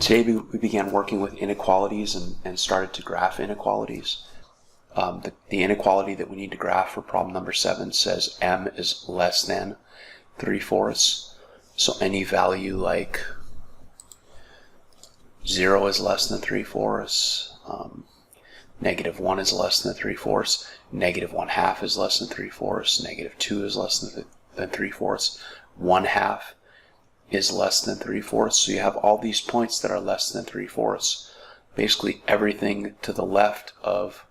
Today we began working with inequalities and started to graph inequalities. The inequality that we need to graph for problem number 7 says m is less than 3/4. So any value like 0 is less than 3/4, -1 is less than 3/4, -1/2 is less than 3/4, -2 is less than 3/4, 1/2 is less than 3/4. So you have all these points that are less than 3/4. Basically everything to the left of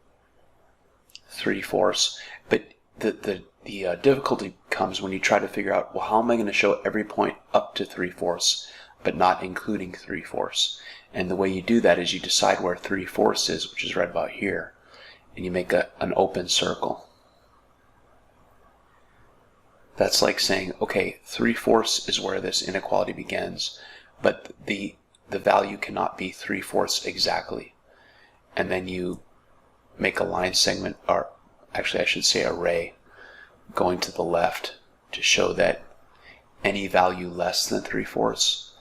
3/4. But the difficulty comes when you try to figure out, well, how am I going to show every point up to 3/4 but not including 3/4? And the way you do that is you decide where 3/4 is, which is right about here, and you make an open circle. That's like saying, okay, 3/4 is where this inequality begins, but the value cannot be 3/4 exactly. And then you make a line segment, or actually I should say array, going to the left to show that any value less than 3/4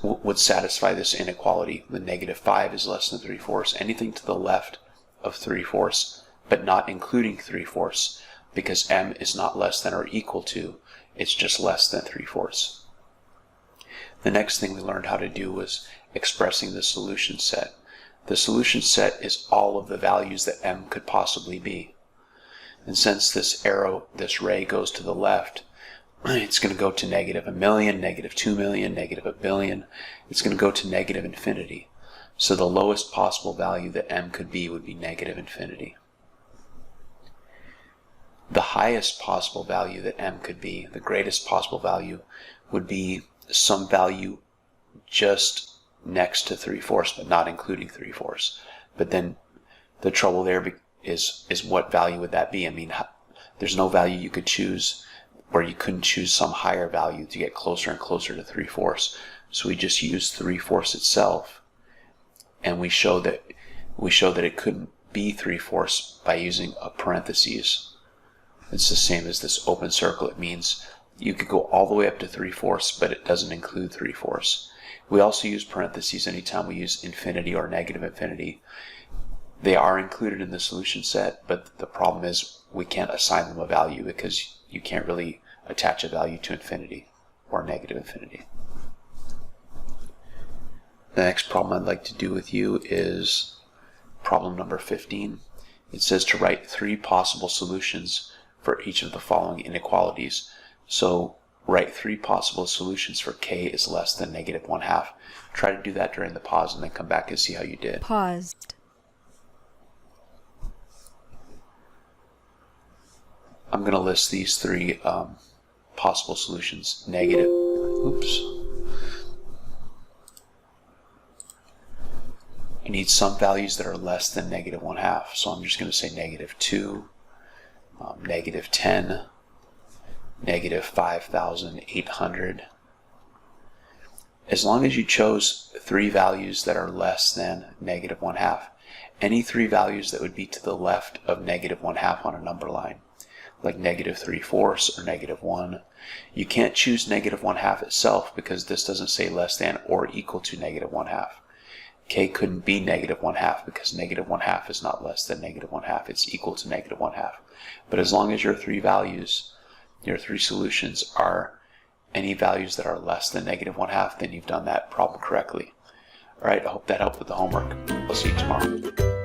would satisfy this inequality. The -5 is less than 3/4. Anything to the left of 3/4, but not including 3/4, because m is not less than or equal to, it's just less than 3/4. The next thing we learned how to do was expressing the solution set. The solution set is all of the values that m could possibly be. And since this arrow, this ray goes to the left, it's going to go to -1,000,000, -2,000,000, -1 billion. It's going to go to -infinity. So the lowest possible value that m could be would be -infinity. The highest possible value that m could be, the greatest possible value, would be some value just next to 3/4, but not including 3/4. But then the trouble there is what value would that be? I mean, there's no value you could choose where you couldn't choose some higher value to get closer and closer to 3/4. So we just use 3/4 itself, and we show that it couldn't be 3/4 by using a parentheses. It's the same as this open circle. It means you could go all the way up to 3/4, but it doesn't include 3/4. We also use parentheses anytime we use infinity or -infinity. They are included in the solution set, but the problem is we can't assign them a value because you can't really attach a value to infinity or -infinity. The next problem I'd like to do with you is problem number 15. It says to write 3 possible solutions for each of the following inequalities. So write 3 possible solutions for k is less than -1/2. Try to do that during the pause and then come back and see how you did. Paused. I'm going to list these 3 possible solutions. I need some values that are less than -1/2. So I'm just going to say -2, -10, -5,800. As long as you chose 3 values that are less than -1/2, any 3 values that would be to the left of -1/2 on a number line, like -3/4 or -1, you can't choose -1/2 itself because this doesn't say less than or equal to -1/2. K couldn't be -1/2 because -1/2 is not less than -1/2. It's equal to -1/2. But as long as your 3 values, your 3 solutions are any values that are less than -1/2, then you've done that problem correctly. All right, I hope that helped with the homework. We'll see you tomorrow.